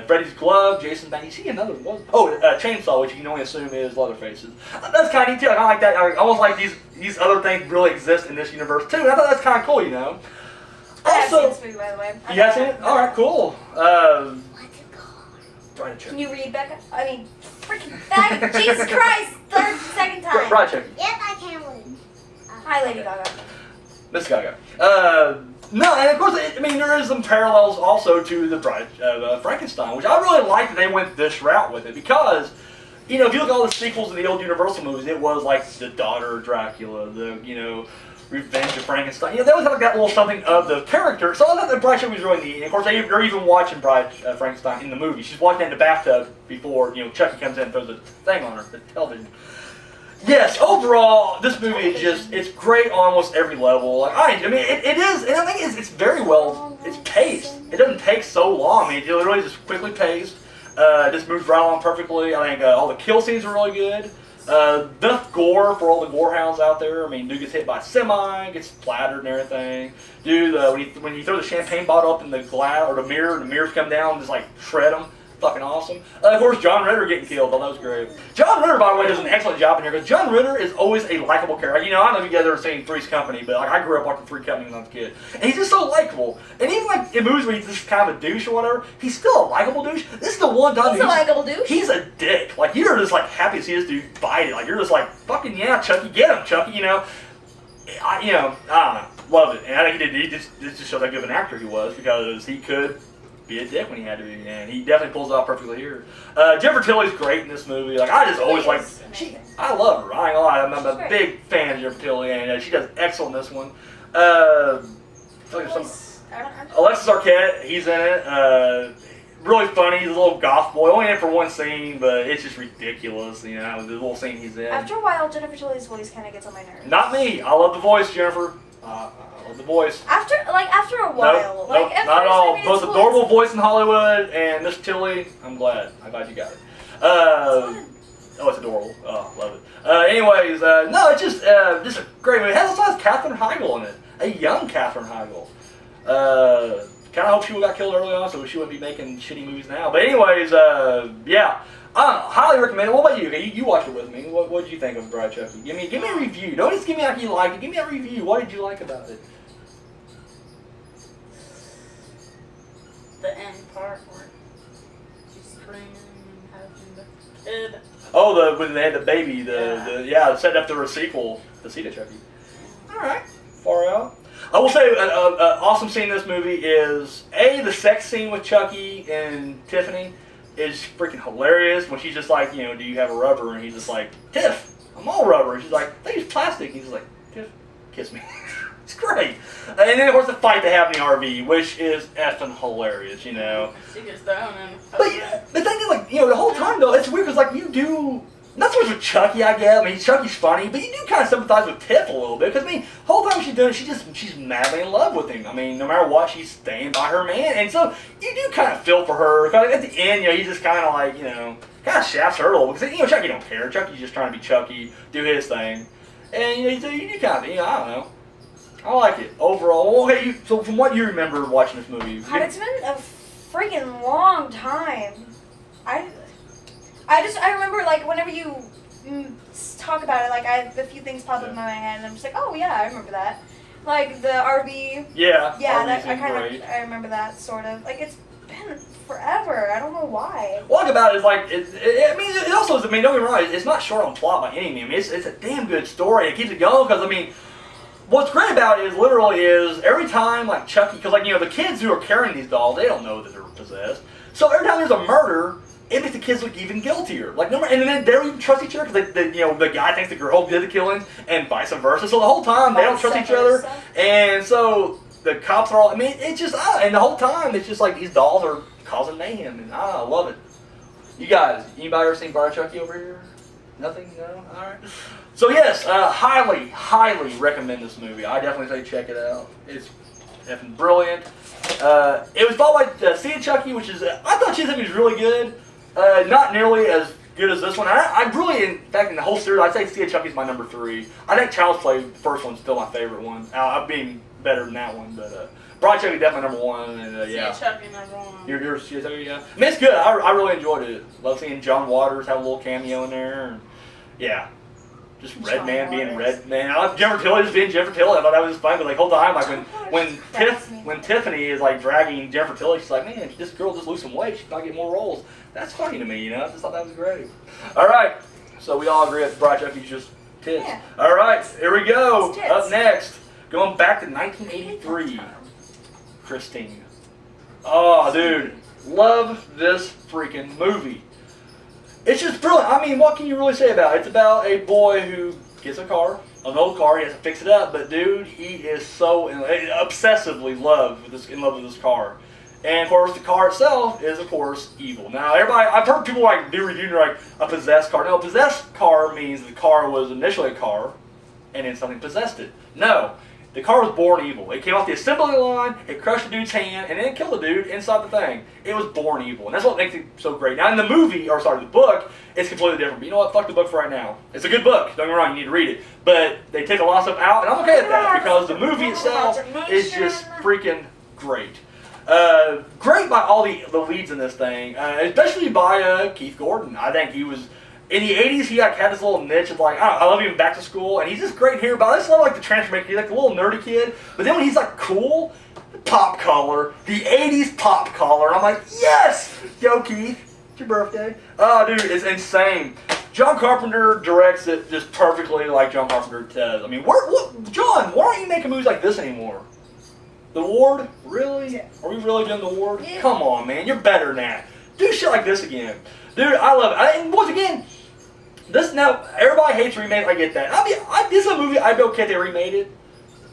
Freddy's glove, Jason's mask, you see another one. Oh, chainsaw, which you can only assume is Leatherface's. That's kind of neat too, I like that, almost like these other things really exist in this universe too, and I thought that's kind of cool, I have seen this movie, by the way. You have seen it? Alright, cool. Can you read, Becca? I mean, freaking Becca! Jesus Christ! Second time. Bride Chucky. Yep, I can read. Hi, Lady Gaga. Miss Gaga. No, and of course, there is some parallels also to the Bride of Frankenstein, which I really like that they went this route with it, because, if you look at all the sequels in the old Universal movies, it was like the Daughter of Dracula, the, Revenge of Frankenstein. They always have like that little something of the character. So I thought the Bride Chucky was really neat. And of course, they're even watching Bride Frankenstein in the movie. She's watching that in the bathtub before Chucky comes in and throws the thing on her, the television. Yes, overall, this movie is it's great on almost every level. Like it is, and I think it's very well. It's paced. It doesn't take so long. It literally just quickly paced. Just moves right along perfectly. I think all the kill scenes are really good. Enough gore for all the gore hounds out there. Dude gets hit by a semi, gets splattered and everything. Dude, when you throw the champagne bottle up in the glass or the mirrors come down and just like shred them. Fucking awesome. Of course, John Ritter getting killed. Oh, that was great. John Ritter, by the way, does an excellent job in here because John Ritter is always a likable character. I don't know if you guys ever seen Three's Company, but I grew up watching Three's Company when I was a kid, and he's just so likable. And even like in movies where he's just kind of a douche or whatever, he's still a likable douche. This is the one time he's a likable douche. He's a dick. Like you're just like happy to see this dude fight it. Like you're just like fucking yeah, Chucky, get him, Chucky. I don't know, love it. And I think he just showed how good of an actor he was because he could be a dick when he had to be, and he definitely pulls it off perfectly here. Jennifer Tilly's great in this movie. Like I just always like I love her. I ain't gonna lie, I'm a big fan of Jennifer Tilly, and she does excellent in this one. Alexis Arquette, he's in it. Really funny. He's a little goth boy. Only in it for one scene, but it's just ridiculous. You know, the little scene he's in. After a while, Jennifer Tilly's voice kind of gets on my nerves. Not me. I love the voice, Jennifer. I love the voice. After a while. Nope, not at all. Most adorable voice in Hollywood, and Miss Tilly, I'm glad you got it. It's adorable. Oh, love it. Anyways, no, it's just a great movie. It has also Katherine Heigl in it. A young Katherine Heigl. Kind of hope she got killed early on, so she wouldn't be making shitty movies now. But anyways, yeah, I highly recommend it. What about you? You watched it with me. What did you think of Bride Chucky? Give me a review. Don't just give me like you liked it. Give me a review. What did you like about it? The end part where she's screaming and having the kid. Oh, when they had the baby, set up the sequel, the sequel Chucky. All right, far out. I will say, an awesome scene in this movie is the sex scene with Chucky and Tiffany is freaking hilarious. When she's just like, do you have a rubber? And he's just like, Tiff, I'm all rubber. And she's like, I think it's plastic. And he's just like, Tiff, kiss me. It's great. And then of course the fight they have in the RV, which is effing hilarious. She gets down and. But the thing is, like, the whole time though, it's weird because like you do. Not so much with Chucky, I guess. I mean, Chucky's funny, but you do kind of sympathize with Tiff a little bit. Because, I mean, the whole time she's doing it, she's madly in love with him. I mean, no matter what, she's staying by her man. And so, you do kind of feel for her. Because at the end, he's just kind of like, kind of shafts her a little. Because, Chucky don't care. Chucky's just trying to be Chucky, do his thing. And, you do kind of, I don't know. I like it. Overall, okay, so from what you remember watching this movie. God, it's been a freaking long time. I remember, like, whenever you talk about it, like, a few things pop up in my head, and I'm just like, oh, yeah, I remember that. Like, the RV. Yeah, I remember that, sort of. Like, it's been forever. I don't know why. What I like about it is, like, it also is, don't get me wrong, it's not short on plot by any means. It's a damn good story. It keeps it going, because, what's great about it is every time, like, Chucky, because, like, the kids who are carrying these dolls, they don't know that they're possessed. So every time there's a murder, it makes the kids look even guiltier. Like, and then they don't even trust each other because the guy thinks the girl did the killing, and vice versa. So the whole time they don't trust each other, and so the cops are all. It's just and the whole time it's just like these dolls are causing mayhem, and I love it. You guys, anybody ever seen Bride Chucky over here? Nothing? No? All right. So yes, highly, highly recommend this movie. I definitely say check it out. It's effing brilliant. It was followed by Seed Chucky, which is I thought Chucky was really good. Not nearly as good as this one. I really, in fact, in the whole series, I'd say Seed Chucky's my number 3. I think Child's Play, the first one's still my favorite one. I'm being better than that one, but Bride Chucky definitely number 1. And yeah. Seed Chucky number 1. You're Seed Chucky, yeah. It's good. I really enjoyed it. Love seeing John Waters have a little cameo in there. And, yeah. Just Red Man being Red Man. I like Jennifer Tilly just being Jennifer Tilly. I thought that was fun. But like whole time, like when Tiffany is like dragging Jennifer Tilly, she's like, man, this girl just lose some weight. She's not getting more roles. That's funny to me, I just thought that was great. All right, so we all agree that Bride Chucky's just tits. Yeah. All right, here we go. Up next, going back to 1983. Christine. Oh, dude, love this freaking movie. It's just brilliant. What can you really say about it? It's about a boy who gets an old car. He has to fix it up, but dude, he is so obsessively in love with this car. And of course, the car itself is of course evil. Now, everybody, I've heard people like do reviews like a possessed car. No, a possessed car means the car was initially a car, and then something possessed it. No. The car was born evil. It came off the assembly line, it crushed the dude's hand, and then it killed the dude inside the thing. It was born evil, and that's what makes it so great. Now, in the the book, it's completely different. But you know what? Fuck the book for right now. It's a good book. Don't get me wrong, you need to read it. But they take a lot of stuff out, and I'm okay with that, because the movie itself is just freaking great. Great by all the leads in this thing, especially by Keith Gordon. I think he was... In the 80s, he had this little niche of like, I love him Back to School, and he's just great here, but I just love like the transformation. He's like the little nerdy kid, but then when he's like cool, pop collar, the 80s pop collar, and I'm like, yes! Yo, Keith, it's your birthday. Oh, dude, it's insane. John Carpenter directs it just perfectly like John Carpenter does. John, why aren't you making movies like this anymore? The Ward? Really? Yeah. Are we really doing The Ward? Yeah. Come on, man. You're better than that. Do shit like this again. Dude, I love it. And once again, this now, everybody hates remakes. I get that. I mean, this is a movie I'd be okay if they remade it.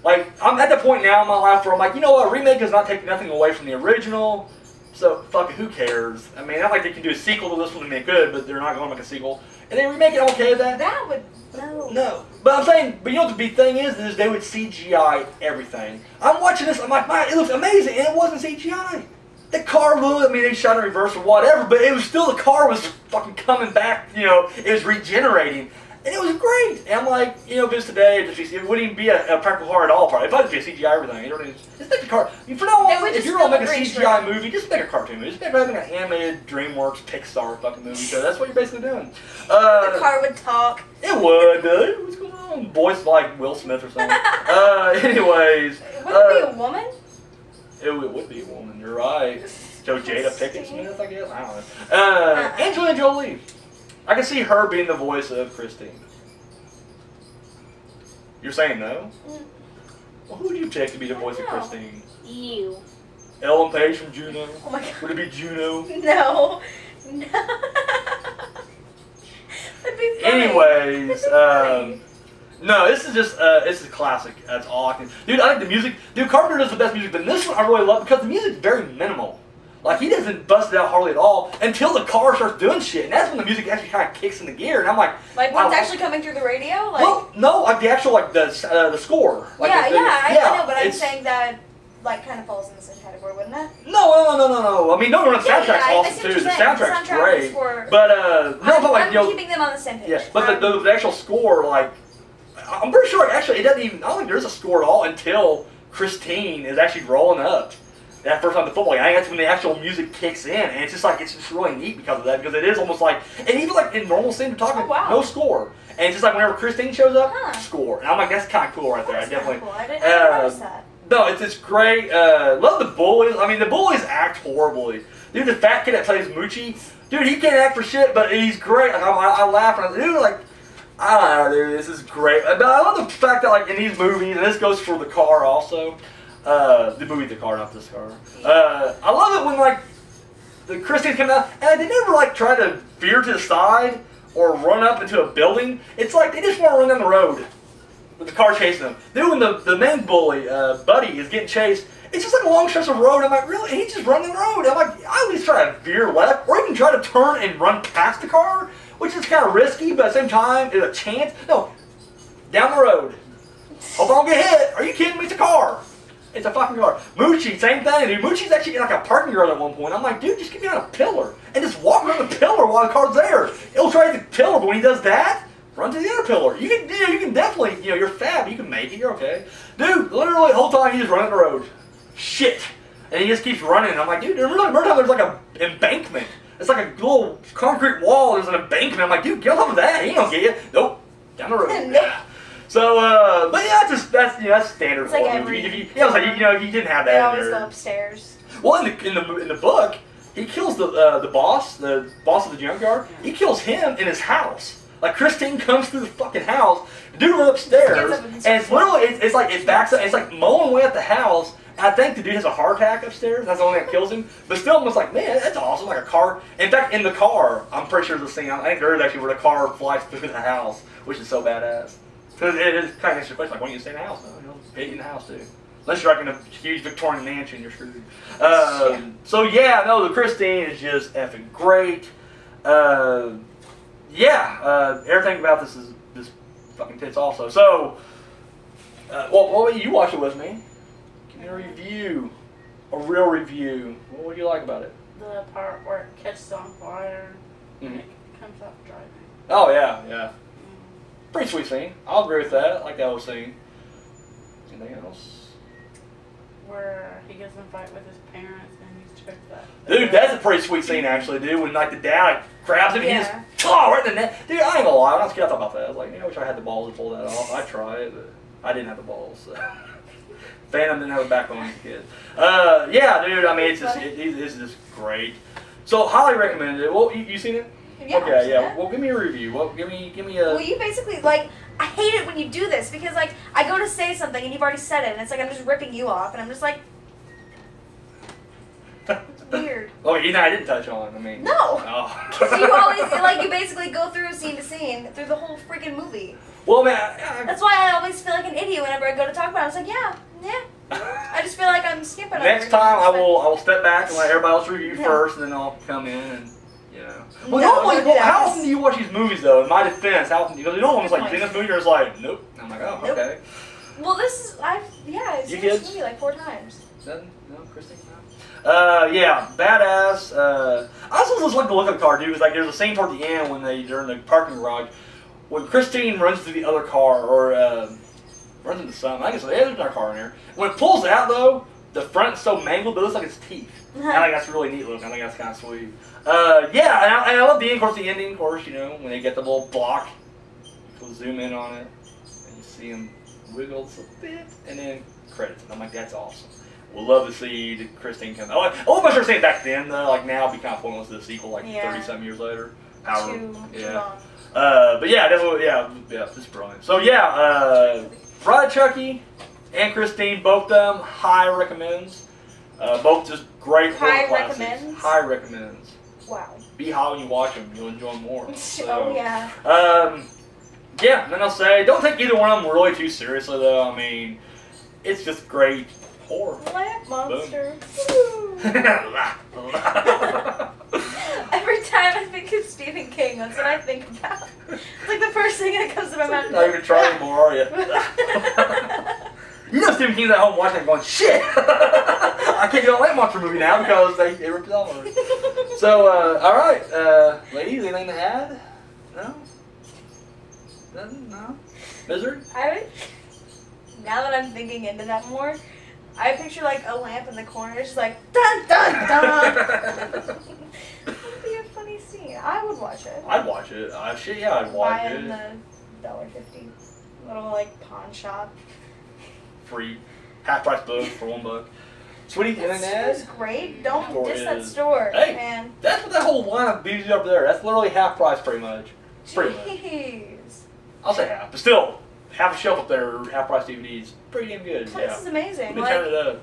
Like, I'm at the point now in my life where I'm like, you know what? A remake does not take nothing away from the original. So, fuck it, who cares? I mean, not like they can do a sequel to this one and make good, but they're not going to make a sequel. And they remake it, I'm okay with that. That would no. No. But I'm saying, but you know what the big thing is they would CGI everything. I'm watching this, I'm like, man, it looks amazing, and it wasn't CGI. The car moved, I mean, they shot in reverse or whatever, but it was still, the car was fucking coming back, you know, it was regenerating. And it was great. And I'm like, you know, if it's today, it wouldn't even be a practical car at all, probably. It'd probably just be a CGI everything. You know, just make the car. I mean, for now on, if you're going to make a CGI movie, just make a cartoon movie. Just make an animated DreamWorks, Pixar fucking movie. So that's what you're basically doing. The car would talk. It would, dude. What's going on? Voice like Will Smith or something. Anyways. Would it be a woman? It would be a woman. You're right. So Jada Pinkett Smith, I guess. I don't know. Angelina Jolie. I can see her being the voice of Christine. You're saying no? Well, who would you pick to be the voice of Christine? You. Ellen Page from Juno? Oh my god. Would it be Juno? No. No. That'd be funny. Anyways, no, this is just, this is classic. That's all I can. Dude, I think the music, dude, Carpenter does the best music, but this one I really love because the music's very minimal. Like, he doesn't bust it out hardly at all until the car starts doing shit. And that's when the music actually kind of kicks into gear. And I'm like... Like, when it's actually coming through the radio? Like, well, no, like the actual, like, the score. Like I know, but I'm it's, saying that, like, kind of falls in the same category, wouldn't it? No. I mean, no, the soundtrack's I see awesome, what too. you're The saying. soundtrack's The soundtrack great. is for- But, no, but, like, I'm you know... keeping them on the same page. Yeah, but the actual score, like... I'm pretty sure, actually, it doesn't even... I don't think there's a score at all until Christine is actually rolling up. That first time the football game. I think that's when the actual music kicks in, and it's just like, it's just really neat because of that, because it is almost like, and even like in normal scenes, we're talking, no score. And it's just like whenever Christine shows up, score. And I'm like, that's kind of cool right there. That's I definitely. cool. I didn't notice that. No, it's great. Love the bullies. I mean, the bullies act horribly. Dude, the fat kid that plays Moochie, dude, he can't act for shit, but he's great. Like, I laugh and I'm like, dude, like, I don't know, dude, this is great. But I love the fact that, like, in these movies, and this goes for the car also. The movie The Car, not this car. I love it when, like, the Christians come out, and they never, like, try to veer to the side or run up into a building. It's like they just want to run down the road with the car chasing them. Then when the main bully, Buddy, is getting chased, it's just like a long stretch of road. I'm like, really? And he's just running the road. I'm like, I at least try to veer left or even try to turn and run past the car, which is kind of risky, but at the same time, it's a chance. No, down the road. Hope I don't get hit. Are you kidding me? It's a car. It's a fucking car. Moochie, same thing, dude. Moochie's actually in like a parking garage at one point. I'm like, dude, just get me on a pillar and just walk around the pillar while the car's there. It'll try the pillar, but when he does that, run to the other pillar. You can definitely, you're fab. You can make it. You're okay, dude. Literally, the whole time he's just running the road. Shit, and he just keeps running. I'm like, dude, remember time there's like a embankment. It's like a little concrete wall. There's an embankment. I'm like, dude, get on top of that. He ain't gonna get you. Nope, down the road. Nope. So, but yeah, that's standard. It's like for every. if you didn't have that. They in always there. go upstairs. Well, in the book, he kills the boss of the junkyard. He kills him in his house. Like Christine comes through the fucking house, dude runs upstairs, and it's literally it's like it backs up. It's like mowing away at the house. And I think the dude has a heart attack upstairs. That's the only thing that kills him. But still, I'm just like, man, that's awesome. Like a car. In fact, in the car, I'm pretty sure there's a scene. I think there is actually where the car flies through the house, which is so badass. Because it is kind of answers your question, like, why don't you stay in the house? No, get in the house too. Unless you're like in a huge Victorian mansion, you're screwed. So yeah, no, the Christine is just effing great. Everything about this is just fucking tits also. So, well, you watch it with me. Give me a review. A real review. What do you like about it? The part where it catches on fire and Mm-hmm. it comes out driving. Oh, yeah. Pretty sweet scene. I'll agree with that. I like that whole scene. Anything else? Where he gets in a fight with his parents and he's tricked that. Dude, that's a pretty sweet scene actually, dude. When like the dad like, grabs him and he just right in the neck. Dude, I ain't gonna lie. When I was a kid, I thought about that. I was like, I wish I had the balls to pull that off. I tried, but I didn't have the balls. So. Phantom didn't have a backbone as a kid. Yeah, dude. I mean, it's just great. So highly recommended. Well, you seen it? Yeah, okay, yeah. Well, give me a review. Well, give me a. Well, you basically like. I hate it when you do this because like I go to say something and you've already said it and it's like I'm just ripping you off and I'm just like Weird. Oh, Ethan, I didn't touch on. I mean, No. Oh. So you always like you basically go through scene to scene through the whole freaking movie. Well, man, That's why I always feel like an idiot whenever I go to talk about it. I was like, yeah. I just feel like I'm skipping. next over time I things, will step back and let everybody else review Yeah. first, and then I'll come in and Well, No, normally, don't do that. how often do you watch these movies though? In my defense, how often? Because you know, it's like, you seen this movie, you're just like, nope. I'm like, oh, Nope. okay. but- Well, this is I've You seen kids? this movie like 4 times. Nothing? No, Christine? No? Yeah, badass. I also just like the look of the car, dude. It's like there's a scene toward the end when they're in the parking garage when Christine runs through the other car or runs into something. I guess there's another car in there. When it pulls out though, the front's so mangled, but it looks like it's teeth. And I think that's really neat looking. I think that's kind of sweet. Yeah, and I love the end. Of course, the ending. Of course, you know when they get the little block, you'll zoom in on it, and you see them wiggle just a bit, and then credits. And I'm like, that's awesome. We'll love to see the Christine come. I wasn't sure saying back then though. Like now, it'd be kind of pointless to the sequel, like Yeah. 30-something years later. However, Too yeah. long. But yeah, definitely, yeah, it's brilliant. So yeah, Bride of Chucky and Christine, both them high recommends. Both just great horror High classics. recommends? High recommends. Wow. Be high when you watch them, you'll enjoy them more. So, Oh yeah. Yeah, then I'll say, don't take either one of them really too seriously though. I mean, it's just great horror. Lamp monster. Every Every time I think of Stephen King, that's what I think about. It's like the first thing that comes to my mind. Not even trying anymore, are you? You know Stephen King's at home watching it going, shit! I can't do a Lamp Monster movie now because they ripped it off already. So, alright, ladies, anything to add? No? Nothing? No? Misery? Now that I'm thinking into that more, I picture like a lamp in the corner, just like dun dun dun. That would be a funny scene. I would watch it. I'd watch it. Yeah, I'd watch Buy it. in the $1.50 little like pawn shop. Free. Half price book for $1. Sweetie, anything to That store's add? great. Don't Store diss that is- store, Hey. man. That's what that whole line of BG up there. That's literally half price pretty much. Pretty much. Jeez. I'll say half. But still, half a shelf up there, half price DVDs. Pretty damn good. Place Yeah. is amazing. We can turn Like it up.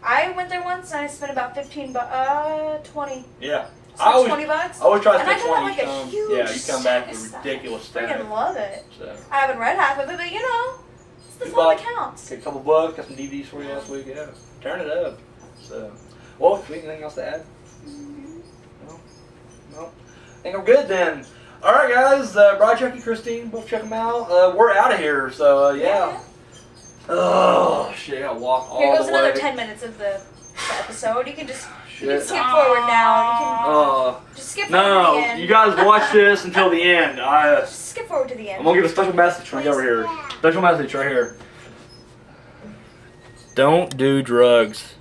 I went there once and I spent about 20. Yeah. It's I like always, 20 bucks. I always try to And I spend got 20. like a you come, huge yeah, you come back with stack a of ridiculous stuff. stack. Freaking love it. So, I haven't read half of it, but you know, that's You all that bought- counts. get a couple bucks, got some DVDs for you last week. Yeah. Turn it up. So, well, anything else to add? No? No? I think I'm good then. Alright, guys. Bride, Chucky, Christine, both check them out. We're out of here, so yeah. Oh, shit. I gotta walk all Here goes the another way. 10 minutes of the episode. You can just you Shit. can skip forward now. Oh. You can just skip forward to No, the end. you guys watch this until the end. Just skip forward to the end. I'm gonna give a special message right over here. Special message right here. Don't do drugs.